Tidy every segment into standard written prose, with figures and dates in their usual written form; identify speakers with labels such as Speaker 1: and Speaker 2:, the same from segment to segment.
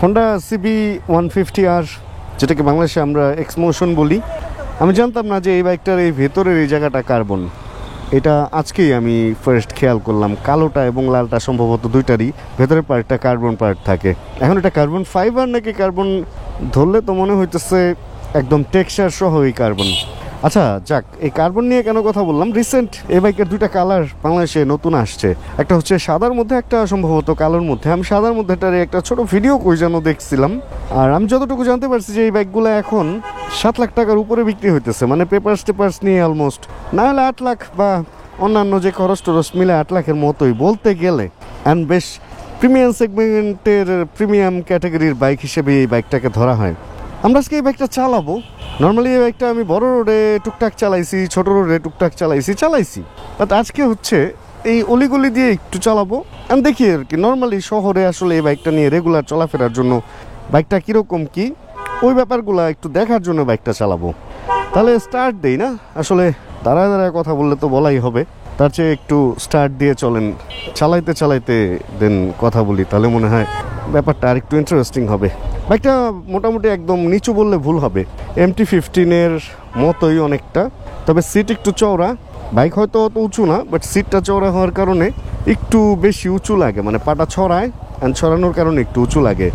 Speaker 1: Honda CB 150R, যেটাকে বাংলাদেশে আমরা এক্সমোশন বলি। আমি জানতাম না যে এই বাইকটার এই ভেতরের এই জায়গাটা কার্বন। এটা আজকেই আমি ফার্স্ট খেয়াল করলাম। কালোটা এবং লালটা সম্ভবত দুইটারই ভেতরের পার্টটা কার্বন পার্ট থাকে। এখন এটা কার্বন ফাইবার নাকি কার্বন, ধরলে তো মনে হইতেছে একদম টেক্সচার সহ এই কার্বন। আচ্ছা যাক, এই কার্বন নিয়ে কেন কথা বললাম, রিসেন্ট এই বাইকের দুইটা কালার বাংলাদেশে নতুন আসছে। একটা হচ্ছে সাদার মধ্যে, একটা সম্ভবত কালোর মধ্যে। আমি সাদার মধ্যেটার একটা ছোট ভিডিও কই যেন দেখছিলাম, আর আমি যতটুকু জানতে পারছি যে এই বাইকগুলো এখন 7 লাখ টাকার উপরে বিক্রি হইতেছে, মানে পেপার্স নিয়ে অলমোস্ট, না হলে 8 লাখ বা অন্যান্য যে খরচ টরচ মিলে 8 লাখের মতোই বলতে গেলে। অ্যান্ড বেশ প্রিমিয়াম সেগমেন্টের প্রিমিয়াম ক্যাটাগরির বাইক হিসেবে এই বাইকটাকে ধরা হয়। আমরা আজকে এই বাইকটা চালাবো। নর্মালি এই বাইকটা আমি বড় রোডে টুকটাক চালাইছি, ছোট রোডে টুকটাক চালাইছি, বাট আজকে হচ্ছে এই অলিগলি দিয়ে একটু চালাবো। আমি দেখি আর কি নর্মালি শহরে আসলে এই বাইকটা নিয়ে রেগুলার চলাফেরার জন্য বাইকটা কীরকম কি, ওই ব্যাপারগুলো একটু দেখার জন্য বাইকটা চালাবো। তাহলে স্টার্ট দেই না, আসলে দাঁড়ায় দাঁড়ায় কথা বললে তো বলাই হবে, তার চেয়ে একটু স্টার্ট দিয়ে চলেন, চালাইতে দেন কথা বলি, তাহলে মনে হয় ব্যাপারটা আর একটু ইন্টারেস্টিং হবে। বাইকটা মোটামুটি একদম নিচু বললে ভুল হবে, MT-15 মতোই অনেকটা, তবে সিট একটু চওড়া। বাইক হয়তো অত উঁচু না, বাট সিটটা চওড়া হওয়ার কারণে একটু বেশি উঁচু লাগে, মানে পাটা ছড়ায়, অ্যান্ড ছড়ানোর কারণে একটু উঁচু লাগে।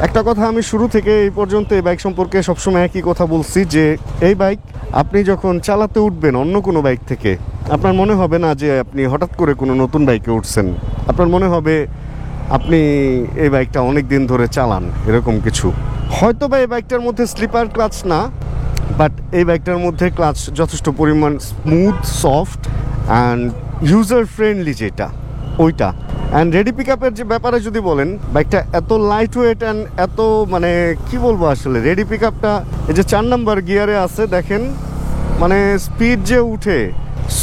Speaker 1: একটা কথা আমি শুরু থেকে এই পর্যন্ত এই বাইক সম্পর্কে সবসময় একই কথা বলছি, যে এই বাইক আপনি যখন চালাতে উঠবেন অন্য কোনো বাইক থেকে, আপনার মনে হবে না যে আপনি হঠাৎ করে কোনো নতুন বাইকে উঠছেন। আপনার মনে হবে আপনি এই বাইকটা অনেক দিন ধরে চালান, এরকম কিছু। হয়তো বা এই বাইকটার মধ্যে স্লিপার ক্লাচ না, বাট এই বাইকটার মধ্যে ক্লাচ যথেষ্ট পরিমাণ smooth, soft and user friendly, যেটা ওইটা। অ্যান্ড রেডি পিক আপের যে ব্যাপারে যদি বলেন, বাইকটা এত লাইট ওয়েট অ্যান্ড এত, মানে কি বলবো আসলে, রেডি পিক আপটা এই যে 4 নাম্বার গিয়ারে আছে দেখেন, মানে স্পিড যে উঠে,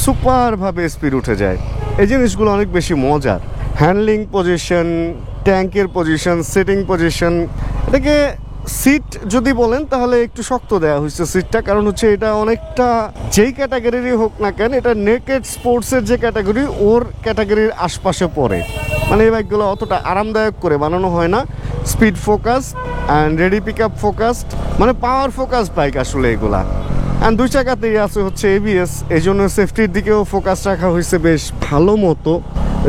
Speaker 1: সুপারভাবে স্পিড উঠে যায়। এই জিনিসগুলো অনেক বেশি মজার। হ্যান্ডলিং পজিশন, ট্যাঙ্কের পজিশন, সিটিং পজিশন, এটাকে সিট যদি বলেন তাহলে একটু শক্ত দেওয়া হয়েছে সিটটা, কারণ হচ্ছে এটা অনেকটা যেই ক্যাটাগরিরই হোক না কেন, এটা নেকেড স্পোর্টসের যে ক্যাটাগরি, ওর ক্যাটাগরির আশপাশে পড়ে। মানে এই বাইকগুলো অতটা আরামদায়ক করে বানানো হয় না। Speed focus and ready pick up focused, মানে পাওয়ার ফোকাস বাইক আসলে এগুলা। অ্যান্ড 2 চাকাতেই আছে হচ্ছে ABS, এই জন্য সেফটির দিকেও ফোকাস রাখা হয়েছে বেশ ভালো মতো।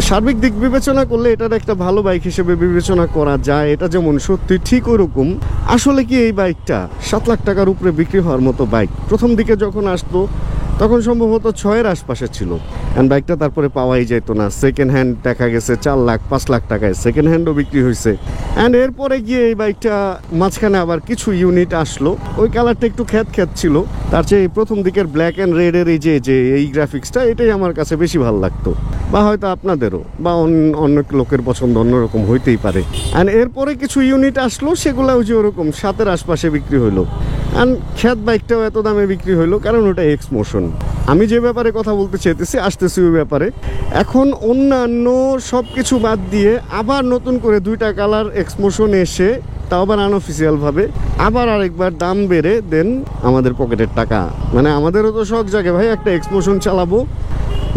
Speaker 1: সার্বিক দিক বিবেচনা করলে এটার একটা ভালো বাইক হিসেবে বিবেচনা করা যায়। এটা যেমন সত্যি ঠিক ওরকম আসলে কি এই বাইকটা 7 লাখ টাকার উপরে বিক্রি হওয়ার মতো বাইক। প্রথম দিকে যখন আসতো তখন সম্ভবত 6-এর আশপাশে ছিল, অ্যান্ড বাইকটা তারপরে পাওয়াই যেত না। সেকেন্ড হ্যান্ড দেখা গেছে 4 লাখ 5 লাখ টাকায় সেকেন্ড হ্যান্ডও বিক্রি হয়েছে। অ্যান্ড এরপরে গিয়ে এই বাইকটা মাঝখানে আবার কিছু ইউনিট আসলো, ওই কালারটা একটু খ্যাত ছিল। তার চেয়ে প্রথম দিকের ব্ল্যাক অ্যান্ড রেডের এই গ্রাফিক্সটা, এটাই আমার কাছে বেশি ভালো লাগতো, বা হয়তো আপনাদেরও, বা অনেক লোকের পছন্দ অন্যরকম হইতেই পারে। অ্যান্ড এরপরে কিছু ইউনিট আসলো, সেগুলো যে ওরকম 7-এর আশপাশে বিক্রি হইলো। অ্যান্ড খ্যাত বাইকটাও এত দামে বিক্রি হইলো, কারণ ওটা এক্সমোশন। আমি যে ব্যাপারে কথা বলতে চাইতেছি, আসতেছি ওই ব্যাপারে। এখন অন্যান্য সব কিছু বাদ দিয়ে আবার নতুন করে 2টা কালার এক্সমোশন এসে, তাও আবার আনঅফিসিয়ালভাবে আবার আরেকবার দাম বেড়ে দেন আমাদের পকেটের টাকা। মানে আমাদেরও তো শখ জাগে ভাই একটা এক্সমোশন চালাবো,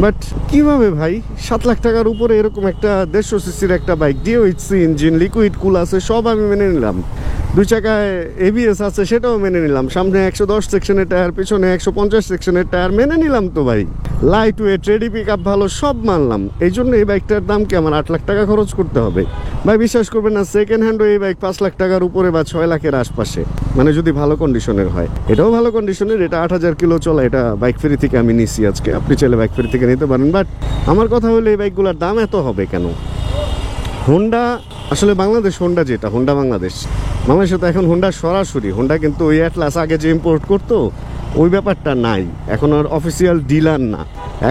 Speaker 1: বাট কিভাবে ভাই 7 লাখ টাকার উপরে এরকম একটা 150 সিসির একটা বাইক, DOHC ইঞ্জিন, লিকুইড কুল আছে, সব আমি মেনে নিলাম। 2 চাকায় ABS আছে, সেটাও মেনে নিলাম। সামনে 110 সেকশনের টায়ার, পিছনে 150 সেকশনের টায়ার, মেনে নিলাম তো ভাই। Light weight, ready pick up ভালো, সব মানলাম। এই জন্য এই বাইকটার দাম কি আমার 8 লাখ টাকা খরচ করতে হবে? ভাই বিশ্বাস করবেন না, সেকেন্ড হ্যান্ডও এই বাইক 5 লাখ টাকার উপরে বা 6 লাখের আশপাশে, মানে যদি ভালো কন্ডিশনের হয়। এটাও ভালো কন্ডিশনের, এটা 8000 কিলো চলা। এটা বাইক ফেরি থেকে আমি নিছি আজকে, আপনি চাইলে বাইক ফেরি থেকে নিতে পারেন। বাট আমার কথা হলো এই বাইকগুলোর দাম এত হবে কেন? হোন্ডা আসলে বাংলাদেশ, হোন্ডা যেটা হোন্ডা বাংলাদেশে তো এখন হোন্ডা সরাসরি, হোন্ডা কিন্তু ওই অ্যাটলাস আগে যে ইম্পোর্ট করতো ওই ব্যাপারটা নাই, এখন আর অফিসিয়াল ডিলার না,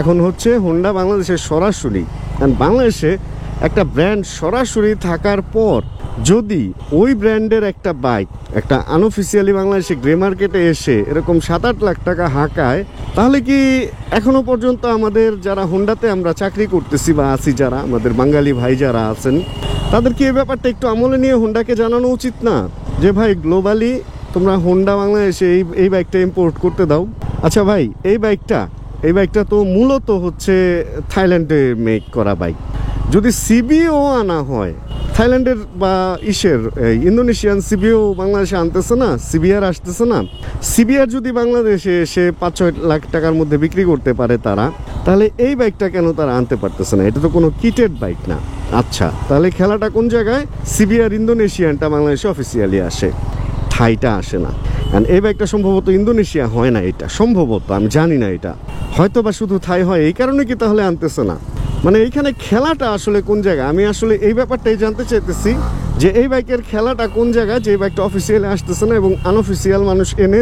Speaker 1: এখন হচ্ছে হোন্ডা বাংলাদেশের সরাসরি। কারণ বাংলাদেশে একটা ব্র্যান্ড সরাসরি থাকার পর যদি ওই ব্র্যান্ডের একটা বাইক একটা আনঅফিসিয়ালি বাংলাদেশে গ্রে মার্কেটে এসে এরকম 7-8 লাখ টাকা হাঁকায়, তাহলে কি এখনো পর্যন্ত আমাদের যারা হোন্ডাতে আমরা চাকরি করতেছি বা আছি, যারা আমাদের বাঙালি ভাই যারা আছেন, তাদের কি এই ব্যাপারটা একটু আমলে নিয়ে হোন্ডাকে জানানো উচিত না যে ভাই গ্লোবালি তোমরা হোন্ডা বাংলাদেশে এই বাইকটা ইম্পোর্ট করতে দাও? আচ্ছা ভাই, এই বাইকটা তো মূলত হচ্ছে থাইল্যান্ডে মেক করা বাইক। যদি সিবিও আনা হয় থাইল্যান্ডের বা ইন্দোনেশিয়ান সিবিও বাংলাদেশে আনতেছে না, সিবিআর আসতেছে না। সিবিআর যদি বাংলাদেশে এসে 5-6 লাখ টাকার মধ্যে বিক্রি করতে পারে তারা, তাহলে এই বাইকটা কেন তারা আনতে পারতেছে না? এটা তো কোনো কিটেড বাইক না। আচ্ছা, তাহলে খেলাটা কোন জায়গায়? সিবিআর ইন্দোনেশিয়ানটা বাংলাদেশে অফিসিয়ালি আসে, থাইটা আসে না। কারণ এই বাইকটা সম্ভবত ইন্দোনেশিয়া হয় না, এটা সম্ভবত, আমি জানি না, এটা হয়তো বা শুধু থাই হয়। এই কারণে কি তাহলে আনতেছে না? মানে এইখানে খেলাটা আসলে কোন জায়গায়? আমি আসলে এই ব্যাপারটাই জানতে চাইতেছি যে এই বাইকের খেলাটা কোন জায়গায়, যে বাইকটা অফিসিয়ালি আসতেছে না এবং আনঅফিসিয়াল মানুষ এনে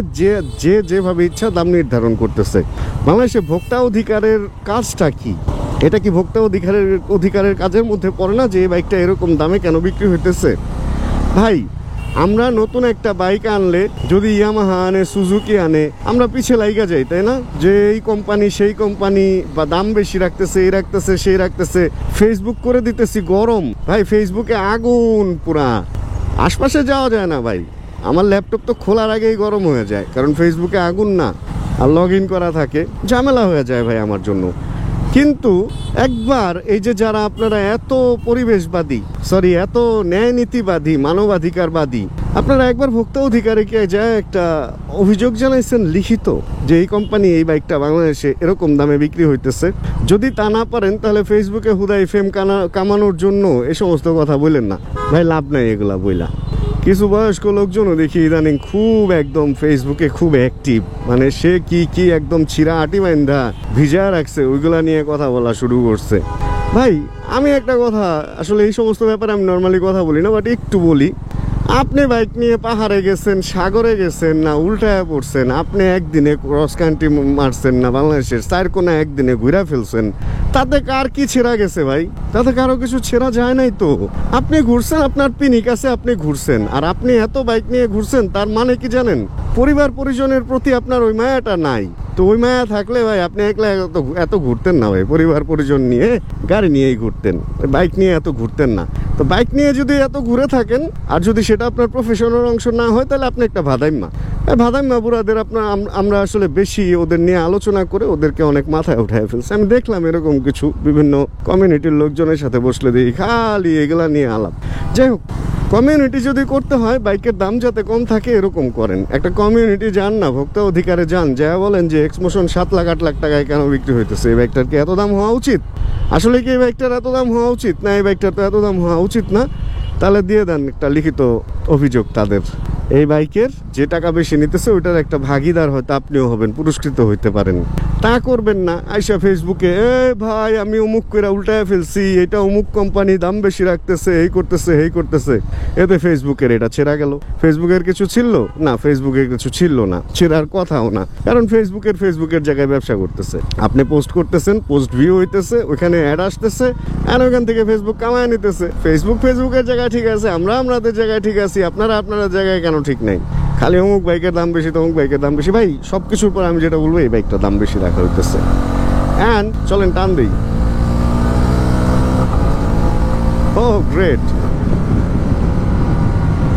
Speaker 1: যেভাবে ইচ্ছা দাম নির্ধারণ করতেছে। বাংলাদেশে ভোক্তা অধিকারের কাজটা কি? এটা কি ভোক্তা অধিকারের কাজের মধ্যে পড়ে না যে এই বাইকটা এরকম দামে কেন বিক্রি হইতেছে? ভাই, আমরা নতুন একটা বাইক আনলে যদি ইয়ামাহা আনে, সুজুকি আনে, আমরা পিছে লাইগা যাই, তাই না? যে এই কোম্পানি সেই কোম্পানি, বা দাম বেশি রাখতেছে, এই রাখতেছে সেই রাখতেছে, ফেসবুক করে দিতেছি গরম। ভাই, ফেসবুকে আগুন পুরা, আশপাশে যাওয়া যায় না ভাই। আমার ল্যাপটপ তো খোলার আগেই গরম হয়ে যায়, কারণ ফেসবুকে আগুন না, আর লগ ইন করা থাকে, ঝামেলা হয়ে যায় ভাই আমার জন্য। কিন্তু একবার এই যে যারা আপনারা এত পরিবেশবাদী, এত ন্যায় নীতিবাদী, মানবাধিকারবাদী, আপনারা একবার ভোক্তা অধিকারে কে যায় একটা অভিযোগ জানাইছেন লিখিত যে এই কোম্পানি এই বাইকটা বাংলাদেশে এরকম দামে বিক্রি হইতেছে? যদি তা না পারেন তাহলে ফেসবুকে হুদাই ফেম কামানোর জন্য এই সমস্ত কথা বললেন না ভাই, লাভ নাই এগুলা বইলা। কিছু বয়স্ক লোকজনও দেখি ইদানিং খুব একদম ফেসবুকে খুব অ্যাক্টিভ, মানে সে কি একদম ছিঁড়া আটি বাইন্ধা ভিজা রাখছে, ওইগুলা নিয়ে কথা বলা শুরু করছে। ভাই, আমি একটা কথা, আসলে এই সমস্ত ব্যাপারে আমি নর্মালি কথা বলি না, বাট একটু বলি। আপনি বাইক নিয়ে পাহাড়ে গেছেন, সাগরে গেছেন, না উল্টায় পড়ছেন, আপনি একদিনে ক্রস কান্ট্রি মারছেন, না বাংলাদেশের 4 কোণা একদিনে ঘুরা ফেলছেন, তাতে কার কি ছেঁড়া গেছে ভাই? তাতে কারো কিছু ছেঁড়া যায় নাই তো। আপনি ঘুরছেন, আপনার পিনিক আছে, আপনি ঘুরছেন, আর আপনি এত বাইক নিয়ে ঘুরছেন, তার মানে কি জানেন? পরিবার পরিজনের প্রতি আপনার ওই মায়াটা নাই। তো ওই মায়া থাকলে ভাই আপনি একলা এত ঘুরতেন না ভাই, পরিবার পরিজন নিয়ে গাড়ি নিয়েই ঘুরতেন, বাইক নিয়ে এত ঘুরতেন না। তো বাইক নিয়ে যদি এত ঘুরে থাকেন, আর যদি সেটা আপনার প্রফেশনাল অংশ না হয়, তাহলে আপনি একটা ভাদাইম্মা বুড়াদের আমরা আসলে বেশি ওদের নিয়ে আলোচনা করে ওদেরকে অনেক মাথায় উঠায় ফেলছি। আমি দেখলাম এরকম কিছু বিভিন্ন কমিউনিটির লোকজনের সাথে বসলে দেখি খালি এগুলা নিয়ে আলাপ। যাই হোক, কমিউনিটি যদি করতে হয় বাইকের দাম যাতে কম থাকে এরকম করেন। একটা কমিউনিটি যান না, ভোক্তা অধিকারে যান, যা বলেন যে এক্সমোশন 7 লাখ 8 লাখ টাকায় কেন বিক্রি হইতেছে, এই বাইকটার কি এত দাম হওয়া উচিত? আসলে কি এই বাইকটার এত দাম হওয়া উচিত না? এই বাইকটার তো এত দাম হওয়া উচিত না। তাহলে দিয়ে দেন একটা লিখিত অভিযোগ তাদের। এই বাইকের যে টাকা বেশি নিতেছে ওইটার একটা ভাগিদার হয়তো আপনিও হবেন, পুরস্কৃত হইতে পারেন। তা করবেন না, আইসা ফেসবুকে ভাই আমি অমুক করে উল্টায় ফেলছি, এটা অমুক কোম্পানি দাম বেশি রাখতেছে, এই করতেছে। এতে ফেসবুকের এটা ছেঁড়া গেল। ফেসবুকের কিছু ছিল না, ফেসবুকের কিছু ছিল না, ছেঁড়ার কথাও না, কারণ ফেসবুকের জায়গায় ব্যবসা করতেছে। আপনি পোস্ট করতেছেন, পোস্ট ভিউ হইতেছে, ওইখানে অ্যাড আসতেছে, আর ওইখান থেকে ফেসবুক কামায় নিতেছে। ফেসবুকের জায়গায় ঠিক আছে, আমাদের জায়গায় ঠিক আছি, আপনারা জায়গায় কেন ঠিক নাই? খালি অমুক বাইকের দাম বেশি, তমুক বাইকের দাম বেশি। ভাই, সব কিছুর পর আমি যেটা বলবো, এই বাইকটার দাম বেশি রাখা হইতেছে। অ্যান্ড চলেন টান দিই। ও গ্রেট,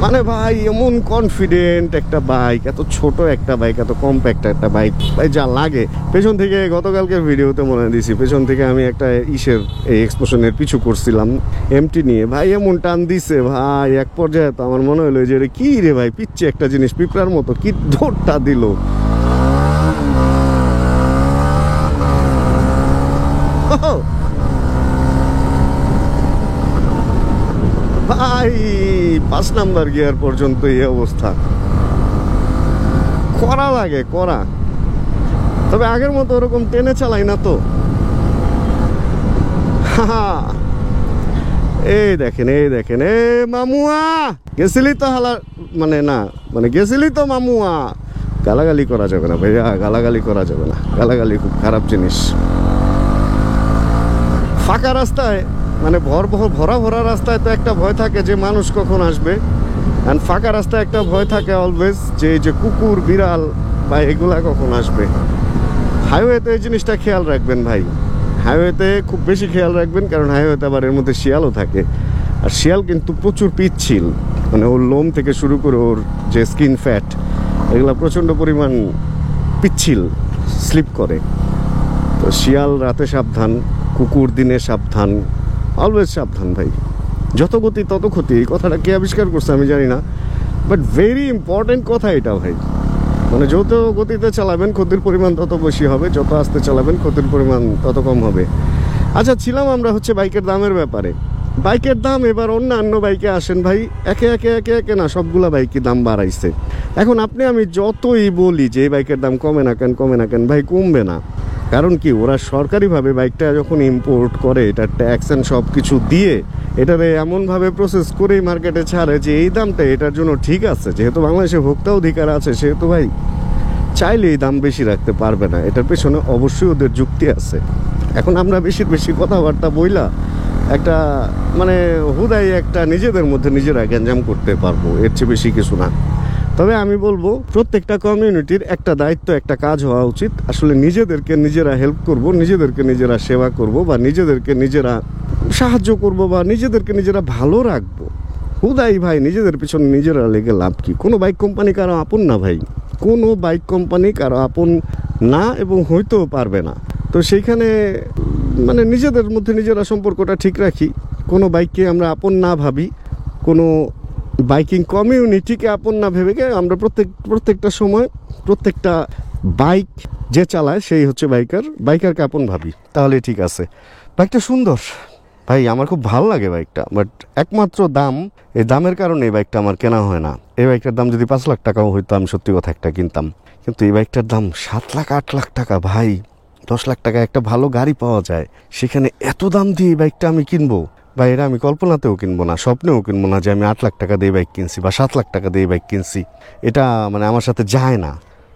Speaker 1: মানে ভাই এমন কনফিডেন্ট একটা বাইক, এত ছোট একটা বাইক, এত কম্প্যাক্ট একটা বাইক, ভাই যা লাগে। পেছন থেকে গতকালকের ভিডিওতে মনে দিয়েছি, পেছন থেকে আমি একটা এই এক্সপ্লোশনের পিছু করছিলাম এমটি নিয়ে, ভাই এমন টান দিছে ভাই, এক পর্যায়ে তো আমার মনে হলো যে কি রে ভাই, পিচ্ছে একটা জিনিস পিঁপড়ার মতো কি দৌড়টা দিল। ভাই 5 নাম্বার গিয়ার পর্যন্ত এই অবস্থা, করা লাগে করা। তবে আগের মতো ওরকম টেনে চালাই না তো। এই দেখেন এ মামুয়া গেছিলি তো গেছিলি তো মামুয়া। গালাগালি করা যাবে না ভাইয়া, গালাগালি করা যাবে না, গালাগালি খুব খারাপ জিনিস। ফাঁকা রাস্তায় মানে ভরা রাস্তায় তো একটা ভয় থাকে যে মানুষ কখন আসবে, আর ফাঁকা রাস্তায় একটা ভয় থাকে অলওয়েজ যে কুকুর বিড়াল বা এগুলা কখন আসবে। হাইওয়েতে এই জিনিসটা খেয়াল রাখবেন ভাই, হাইওয়েতে খুব বেশি খেয়াল রাখবেন, কারণ হাইওয়েতে আবার এর মধ্যে শিয়ালও থাকে। আর শিয়াল কিন্তু প্রচুর পিচ্ছিল, মানে ওর লোম থেকে শুরু করে ওর যে স্কিন ফ্যাট, এগুলা প্রচণ্ড পরিমাণ পিচ্ছিল, স্লিপ করে। তো শিয়াল রাতে সাবধান, কুকুর দিনে সাবধান, অলওয়েজ সাবধান ভাই। যত গতি তত ক্ষতি, এই কথাটা কে আবিষ্কার করছে আমি জানি না, বাট ভেরি ইম্পর্টেন্ট কথা এটা ভাই। মানে যত গতিতে চালাবেন ক্ষতির পরিমাণ তত বেশি হবে, যত আস্তে চালাবেন ক্ষতির পরিমাণ তত কম হবে। আচ্ছা, ছিলাম আমরা হচ্ছে বাইকের দামের ব্যাপারে। বাইকের দাম এবার অন্যান্য বাইকে আসেন ভাই, একে একে একে একে না সবগুলা বাইকের দাম বাড়াইছে। এখন আপনি আমি যতই বলি যে এই বাইকের দাম কমে না কেন কমে না কেন, ভাই কমবে না। কারণ কি, ওরা সরকারিভাবে বাইকটা যখন ইম্পোর্ট করে এটা ট্যাক্স অ্যান্ড সব কিছু দিয়ে এটারে এমনভাবে প্রসেস করেই মার্কেটে ছাড়ে যে এই দামটা এটার জন্য ঠিক আছে। যেহেতু বাংলাদেশে ভোক্তা অধিকার আছে সেহেতু ভাই চাইলে এই দাম বেশি রাখতে পারবে না, এটার পেছনে অবশ্যই ওদের যুক্তি আছে। এখন আমরা বেশি বেশি কথাবার্তা বইলা একটা মানে হুদাই একটা নিজেদের মধ্যে নিজেরা গ্যাঞ্জাম করতে পারবো, এর চেয়ে বেশি কিছু না। তবে আমি বলবো প্রত্যেকটা কমিউনিটির একটা দায়িত্ব, একটা কাজ হওয়া উচিত। আসলে নিজেদেরকে নিজেরা হেল্প করব, নিজেদেরকে নিজেরা সেবা করব, বা নিজেদেরকে নিজেরা সাহায্য করব, বা নিজেদেরকে নিজেরা ভালো রাখবো। হুদাই ভাই নিজেদের পিছনে নিজেরা লেগে লাভ কি? কোনো বাইক কোম্পানি কারো আপন না ভাই, কোনো বাইক কোম্পানি কারো আপন না এবং হইতেও পারবে না। তো সেইখানে মানে নিজেদের মধ্যে নিজেরা সম্পর্কটা ঠিক রাখি। কোনো বাইককে আমরা আপন না ভাবি, কোনো বাইকিং কমিউনিটিকে আপন না ভেবে আমরা প্রত্যেকটা সময় প্রত্যেকটা বাইক যে চালায় সেই হচ্ছে বাইকারকে আপন ভাবি, তাহলে ঠিক আছে। বাইকটা সুন্দর ভাই, আমার খুব ভালো লাগে বাইকটা, বাট একমাত্র দাম, এই দামের কারণে এই বাইকটা আমার কেনা হয় না। এই বাইকটার দাম যদি 5 লাখ টাকাও হইতো আমি সত্যি কথা একটা কিনতাম, কিন্তু এই বাইকটার দাম 7 লাখ 8 লাখ টাকা ভাই। 10 লাখ টাকা একটা ভালো গাড়ি পাওয়া যায়, সেখানে এত দাম দিয়ে এই বাইকটা আমি কিনবো বা এটা আমি কল্পনাতেও কিনবো না, স্বপ্নেও কিনবো না যে আমি 8 লাখ টাকা দিয়ে বাইক কিনছি বা 7 লাখ টাকা দিয়ে বাইক কিনছি। এটা মানে আমার সাথে যায় না।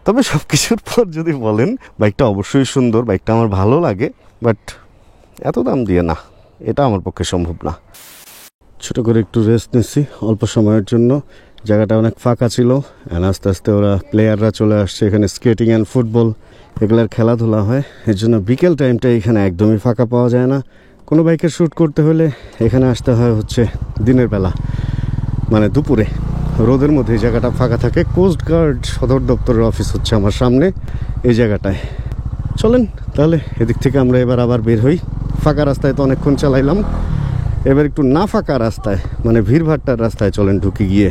Speaker 1: তবে সব কিছুর পর যদি বলেন বাইকটা অবশ্যই সুন্দর, বাইকটা আমার ভালো লাগে, বাট এত দাম দিয়ে না, এটা আমার পক্ষে সম্ভব না। ছোটো করে একটু রেস্ট নিচ্ছি অল্প সময়ের জন্য, জায়গাটা অনেক ফাঁকা ছিল। আস্তে আস্তে ওরা প্লেয়াররা চলে আসছে, এখানে স্কেটিং অ্যান্ড ফুটবল এগুলার খেলাধুলা হয়, এর জন্য বিকেল টাইমটা এখানে একদমই ফাঁকা পাওয়া যায় না। কোনো বাইকের শ্যুট করতে হলে এখানে আসতে হয় হচ্ছে দিনের বেলা, মানে দুপুরে, রোদের মধ্যে এই জায়গাটা ফাঁকা থাকে। কোস্ট গার্ড সদর দপ্তরের অফিস হচ্ছে আমার সামনে এই জায়গাটায়। চলেন তাহলে এদিক থেকে আমরা এবার আবার বের হই। ফাঁকা রাস্তায় তো অনেকক্ষণ চালাইলাম, এবার একটু না ফাঁকা রাস্তায় মানে ভিড়ভাট্টার রাস্তায় চলেন ঢুকে গিয়ে।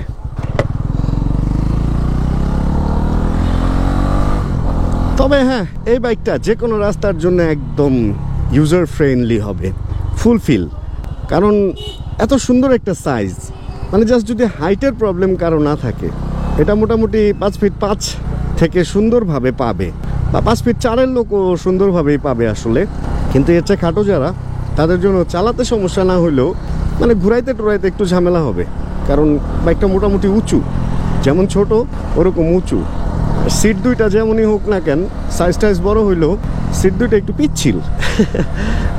Speaker 1: তবে হ্যাঁ, এই বাইকটা যে কোনো রাস্তার জন্য একদম ইউজার ফ্রেন্ডলি হবে, ফুলফিল। কারণ এত সুন্দর একটা সাইজ, মানে জাস্ট যদি হাইটের প্রবলেম কারো না থাকে, এটা মোটামুটি 5 ফিট 5 থেকে সুন্দরভাবে পাবে, বা 5 ফিট 4-এর লোকও সুন্দরভাবেই পাবে আসলে। কিন্তু এর চেয়ে খাটো যারা, তাদের জন্য চালাতে সমস্যা না হলেও মানে ঘুরাইতে টুরাইতে একটু ঝামেলা হবে, কারণ বাইকটা মোটামুটি উঁচু, যেমন ছোট ওরকম উঁচু। সিট দুইটা যেমনই হোক না কেন, সাইজ বড় হইলেও সিট দুইটা একটু পিচ্ছিল,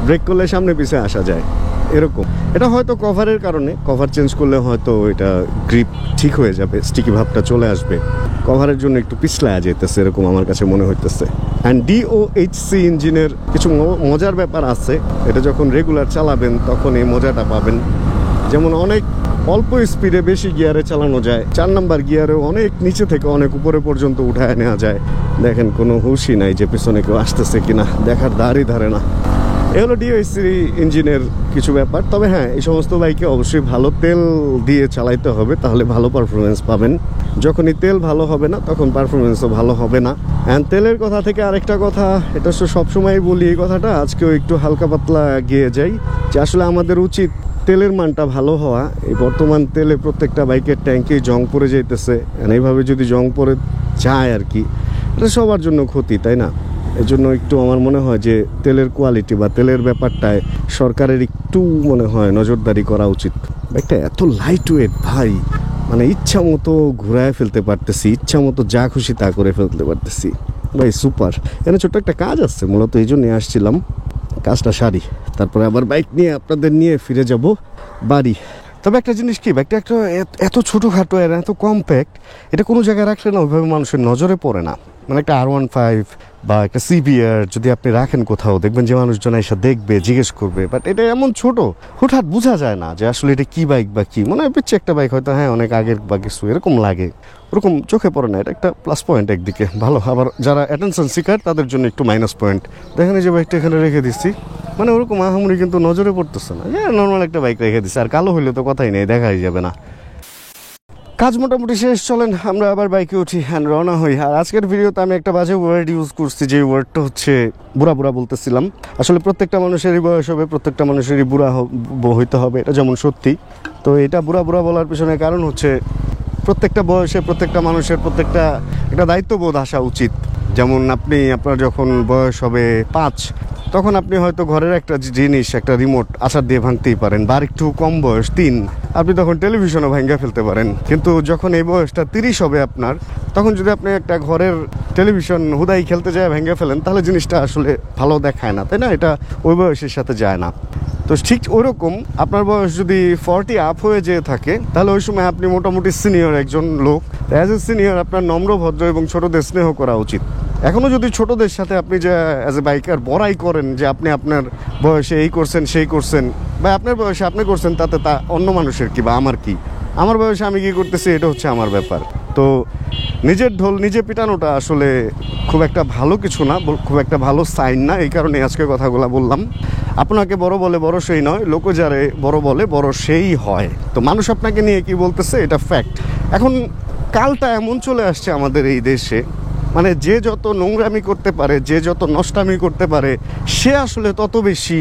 Speaker 1: ব্রেক করলে সামনে পিছে আসা যায় এরকম। এটা হয়তো কভারের কারণে, কভার চেঞ্জ করলে হয়তো এটা গ্রিপ ঠিক হয়ে যাবে, স্টিকি ভাবটা চলে আসবে। কভারের জন্য একটু পিছলায়া যেতেছে এরকম আমার কাছে মনে হইতেছে। অ্যান্ড DOHC ইঞ্জিনের কিছু মজার ব্যাপার আছে, এটা যখন রেগুলার চালাবেন তখন এই মজাটা পাবেন। যেমন অনেক অল্প স্পিডে বেশি গিয়ারে চালানো যায়, 4 নাম্বার গিয়ারেও অনেক নিচে থেকে অনেক উপরে পর্যন্ত উঠায় নেওয়া যায়। দেখেন কোনো হুঁশই নাই যে পিছনে কেউ আসতেছে কিনা, দেখার ধারই ধারে না। এ হলো DOHC ইঞ্জিনের কিছু ব্যাপার। তবে হ্যাঁ, এই সমস্ত বাইকে অবশ্যই ভালো তেল দিয়ে চালাইতে হবে, তাহলে ভালো পারফরমেন্স পাবেন। যখনই তেল ভালো হবে না তখন পারফরমেন্সও ভালো হবে না। অ্যান্ড তেলের কথা থেকে আরেকটা কথা, এটা তো সবসময় বলি এই কথাটা, আজকেও একটু হালকা পাতলা গিয়ে যাই, যে আসলে আমাদের উচিত তেলের মানটা ভালো হওয়া। এই বর্তমান তেলে প্রত্যেকটা বাইকের ট্যাঙ্কে জং পড়ে যাইতেছে, এইভাবে যদি জং পড়ে যায় আর কি, এটা সবার জন্য ক্ষতি, তাই না? এই জন্য একটু আমার মনে হয় যে তেলের কোয়ালিটি বা তেলের ব্যাপারটায় সরকারের একটু মনে হয় নজরদারি করা উচিত। বাইকটা এত লাইট ওয়েট ভাই, মানে ইচ্ছা মতো ঘুরায় ফেলতে পারতেছি, ইচ্ছা মতো যা খুশি তা করে ফেলতে পারতেছি ভাই, সুপার। এখানে ছোট্ট একটা কাজ আসছে, মূলত এই জন্যই আসছিলাম, কাজটা সারি তারপরে আবার বাইক নিয়ে আপনাদের নিয়ে ফিরে যাব বাড়ি। তবে একটা জিনিস কি, বাইকটা একটা এত ছোটোখাটো আর এত কম্প্যাক্ট, এটা কোনো জায়গায় রাখলে না ওইভাবে মানুষের নজরে পড়ে না। মানে একটা R15 বা একটা CBR যদি আপনি রাখেন কোথাও, দেখবেন যে মানুষজন এসে দেখবে, জিজ্ঞেস করবে। বাট এটা এমন ছোট, হুটহাট বোঝা যায় না যে আসলে এটা কি বাইক বা কি। মনে হয় পিচ্ছে একটা বাইক, হয়তো হ্যাঁ অনেক আগের বা কিছু এরকম লাগে, ওরকম চোখে পড়ে না। এটা একটা প্লাস পয়েন্ট একদিকে ভালো, আবার যারা অ্যাটেনশন সিকার তাদের জন্য একটু মাইনাস পয়েন্ট। দেখেন যে বাইকটা এখানে রেখে দিচ্ছি, মানে ওরকম আহামরি কিন্তু নজরে পড়তেছে না, হ্যাঁ নর্মাল একটা বাইক রেখে দিচ্ছি। আর কালো হইলে তো কথাই নেই, দেখাই যাবে না। কাজ মোটামুটি শেষ, চলেন আমরা আবার বাইকে উঠি অ্যান্ড রওনা হই। আর আজকের ভিডিওতে আমি একটা বাজে ওয়ার্ড ইউজ করছি, যে ওয়ার্ডটা হচ্ছে বুড়া বুড়া বলতেছিলাম। আসলে প্রত্যেকটা মানুষেরই বয়স হবে, প্রত্যেকটা মানুষেরই বুড়া হইতে হবে, এটা যেমন সত্যি। তো এটা বুড়া বুড়া বলার পিছনে কারণ হচ্ছে প্রত্যেকটা বয়সে প্রত্যেকটা মানুষের প্রত্যেকটা একটা দায়িত্ববোধ আসা উচিত। যেমন আপনার যখন বয়স হবে 5, তখন আপনি হয়তো ঘরের একটা জিনিস, একটা রিমোট আছাড় দিয়ে ভাঙতেই পারেন, বা একটু কম বয়স 3, আপনি তখন টেলিভিশনও ভাঙা ফেলতে পারেন। কিন্তু যখন এই বয়সটা 30 হবে আপনার, তখন যদি আপনি একটা ঘরের টেলিভিশন হুদাই খেলতে যায় ভেঙে ফেলেন, তাহলে জিনিসটা আসলে ভালো দেখায় না, তাই না? এটা ওই বয়সের সাথে যায় না। তো ঠিক ওরকম আপনার বয়স যদি 40 আপ হয়ে যেয়ে থাকে, তাহলে ওই সময় আপনি মোটামুটি সিনিয়র একজন লোক। অ্যাজ এ সিনিয়র আপনার নম্র, ভদ্র এবং ছোটদের স্নেহ করা উচিত। এখনও যদি ছোটদের সাথে আপনি যে অ্যাজ এ বাইকার বড়াই করেন যে আপনি আপনার বয়সে এই করছেন সেই করছেন, বা আপনার বয়সে আপনি করছেন, তাতে তা অন্য মানুষের কি বা আমার কি? আমার বয়সে আমি কি করতেছি, এটা হচ্ছে আমার ব্যাপার। তো নিজের ঢোল নিজে পিটানোটা আসলে খুব একটা ভালো কিছু না, খুব একটা ভালো সাইন না। এই কারণে আজকে কথাগুলো বললাম। আপনাকে বড় বলে বড় সেই নয়, লোক যারে বড় বলে বড় সেই হয়। তো মানুষ আপনাকে নিয়ে কি বলতেছে, এটা ফ্যাক্ট। এখন কালটা এমন চলে আসছে আমাদের এই দেশে, মানে যে যত নোংরামি করতে পারে, যে যত নষ্টামি করতে পারে, সে আসলে তত বেশি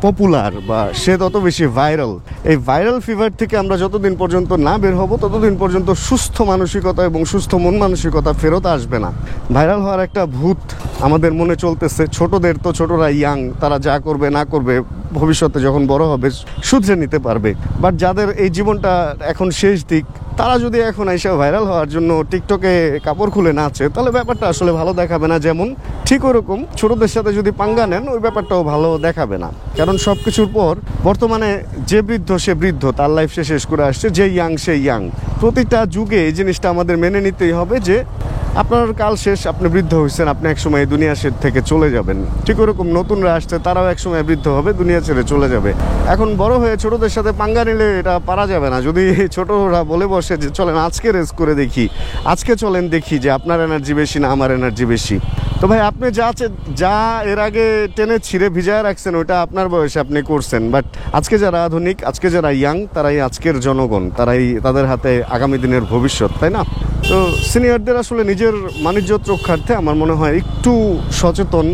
Speaker 1: পপুলার, বা সে তত বেশি ভাইরাল। এই ভাইরাল ফিভার থেকে আমরা যতদিন পর্যন্ত না বের হব, ততদিন পর্যন্ত সুস্থ মানসিকতা এবং সুস্থ মন মানসিকতা ফেরত আসবে না। ভাইরাল হওয়ার একটা ভূত আমাদের মনে চলতেছে। ছোটদের তো, ছোটরা ইয়াং, তারা যা করবে না করবে ভবিষ্যতে যখন বড় হবে শুধরে নিতে পারবে। বাট যাদের এই জীবনটা এখন শেষ দিক, তারা যদি এখন এসে ভাইরাল হওয়ার জন্য টিকটকে কাপড় খুলে নাচে, তাহলে ব্যাপারটা আসলে ভালো দেখাবে না। যেমন ঠিক ওরকম ছোটদের সাথে যদি পাঙ্গা নেন, ওই ব্যাপারটাও ভালো দেখাবে না। কারণ সব কিছুর পর বর্তমানে যে বৃদ্ধ সে বৃদ্ধ, তার লাইফ সে শেষ করে আসছে, যে ইয়াং সে ইয়াং। প্রতিটা যুগে এই জিনিসটা আমাদের মেনে নিতেই হবে যে আপনার কাল শেষ, আপনি বৃদ্ধ হয়েছেন, আপনি একসময় এই দুনিয়া থেকে চলে যাবেন। ঠিক ওরকম নতুনরা আসছে, তারাও একসময় বৃদ্ধ হবে, দুনিয়া ছেড়ে চলে যাবে। এখন বড় হয়ে ছোটদের সাথে পাঙ্গা নিলে এটা পারা যাবে না। যদি ছোটরা বলে বসে যে চলেন আজকে রেস করে দেখি, আজকে চলেন দেখি যে আপনার এনার্জি বেশি না আমার এনার্জি বেশি, তো ভাই আপনি যা এর আগে টেনে ছিঁড়ে ভিজায় রাখছেন, ওটা আপনার বয়সে আপনি করছেন। বাট আজকে যারা আধুনিক, আজকে যারা ইয়াং, তারাই আজকের জনগণ, তারাই তাদের হাতে আগামী দিনের ভবিষ্যৎ, তাই না? তো সিনিয়রদের আসলে নিজের মানিজ্যত রক্ষার্থে আমার মনে হয় একটু সচেতন,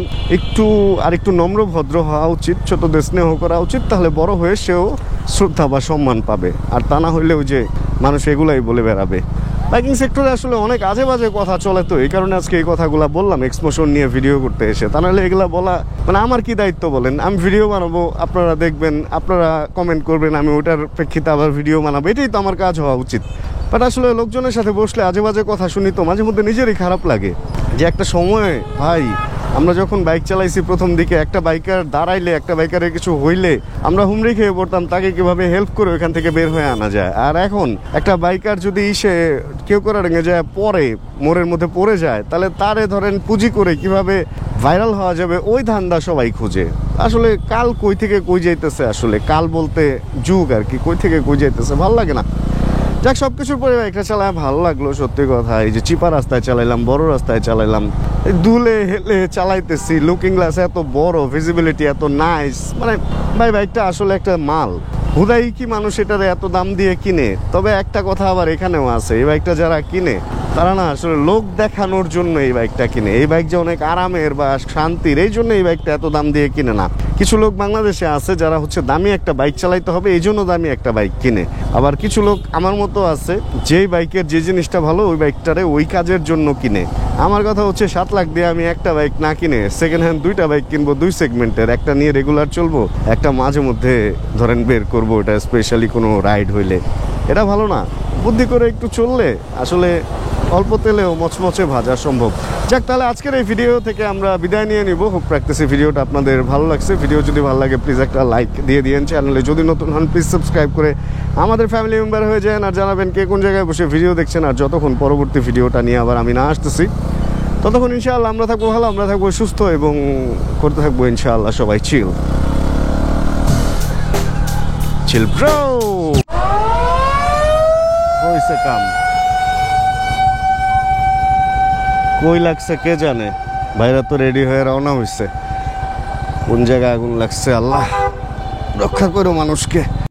Speaker 1: একটু নম্র ভদ্র হওয়া উচিত, ছোটদের স্নেহ করা উচিত। তাহলে বড় হয়ে সেও শ্রদ্ধা বা সম্মান পাবে। আর তা না হইলেও যে মানুষ এগুলাই বলে বেড়াবে। বাইকিং সেক্টরে আসলে অনেক আজে বাজে কথা চলে, তো এই কারণে আজকে এই কথাগুলো বললাম এক্সমোশন নিয়ে ভিডিও করতে এসে। তা নাহলে এগুলো বলা মানে আমার কি দায়িত্ব বলেন? আমি ভিডিও বানাবো, আপনারা দেখবেন, আপনারা কমেন্ট করবেন, আমি ওটার প্রেক্ষিতে আবার ভিডিও বানাবো, এটাই তো আমার কাজ হওয়া উচিত। বাট আসলে লোকজনের সাথে বসলে আজে বাজে কথা শুনি, তো মাঝে মধ্যে নিজেরই খারাপ লাগে যে একটা সময় ভাই আমরা যখন বাইক চালাইছি প্রথম দিকে, একটা বাইকার দাঁড়াইলে, একটা বাইকারের কিছু হইলে আমরা হুমড়ি খেয়ে পড়তাম তাকে কিভাবে হেল্প করে ওইখান থেকে বের হয়ে আনা যায়। আর এখন একটা বাইকার যদি কেউ করে রেঙে যায়, পরে মোড়ের মধ্যে পড়ে যায়, তাহলে তারে ধরেন পুঁজি করে কিভাবে ভাইরাল হওয়া যাবে, ওই ধান্দা সবাই খুঁজে। আসলে কাল কই থেকে কই যাইতেছে, আসলে কাল বলতে যুগ আর কি, কই থেকে কই যাইতেছে ভাল লাগে না। যাক, সব কিছুর পরে বাইকটা চালায় ভালো লাগলো, সত্যি কথা। এই যে চিপা রাস্তায় চালাইলাম, বড় রাস্তায় চালাইলাম, দুলে হেলে চালাইতেছি, লুকিং গ্লাস এত বড়, ভিজিবিলিটি এত নাইস, মানে বাইকটা আসলে একটা মাল। হুদাই কি মানুষ এটারে এত দাম দিয়ে কিনে? তবে একটা কথা আবার এখানেও আছে, এই বাইকটা যারা কিনে তারা না আসলে লোক দেখানোর জন্য এই বাইকটা কিনে। এই বাইক যে অনেক আরামের বা শান্তির, এই জন্য এই বাইকটা এত দাম দিয়ে কিনে না। কিছু লোক বাংলাদেশে আছে যারা হচ্ছে দামি একটা বাইক চালাইতে হবে এই জন্য দামি একটা বাইক কিনে। আবার কিছু লোক আমার মতো আছে, যেই বাইকের যে জিনিসটা ভালো ওই বাইকটারে ওই কাজের জন্য কিনে। আমার কথা হচ্ছে 7 লাখ দিয়ে আমি একটা বাইক না কিনে সেকেন্ড হ্যান্ড 2টা বাইক কিনবো, 2 সেগমেন্টের, একটা নিয়ে রেগুলার চলবো, একটা মাঝে মধ্যে ধরেন বের করবো, এটা স্পেশালি কোনো রাইড হইলে। এটা ভালো না? বুদ্ধি করে একটু চললে আসলে অল্প তেলেও মচমচে ভাজা সম্ভব। যাক, তাহলে আজকের এই ভিডিও থেকে আমরা বিদায় নিয়ে নিব। হোপ প্র্যাকটিসে ভিডিওটা আপনাদের ভালো লাগছে। ভিডিও যদি ভালো লাগে প্লিজ একটা লাইক দিয়ে দিন। চ্যানেলে যদি নতুন হন প্লিজ সাবস্ক্রাইব করে আমাদের ফ্যামিলি মেম্বার হয়ে যান। আর জানাবেন কে কোন জায়গায় বসে ভিডিও দেখছেন, আর যতক্ষণ পরবর্তী ভিডিওটা নিয়ে আবার আমি না আসতেছি। ততক্ষণ ইনশাআল্লাহ আমরা থাকবো ভালো, আমরা থাকবো সুস্থ এবং করতে থাকবো ইনশাআল্লাহ সবাই চিল চিল ব্রো। হইছে কাম, কই লাগছে কে জানে, ভাইরা তো রেডি হয়ে রওনা হয়েছে। কোন জায়গায় আগুন লাগছে আল্লাহ রক্ষা করো মানুষকে।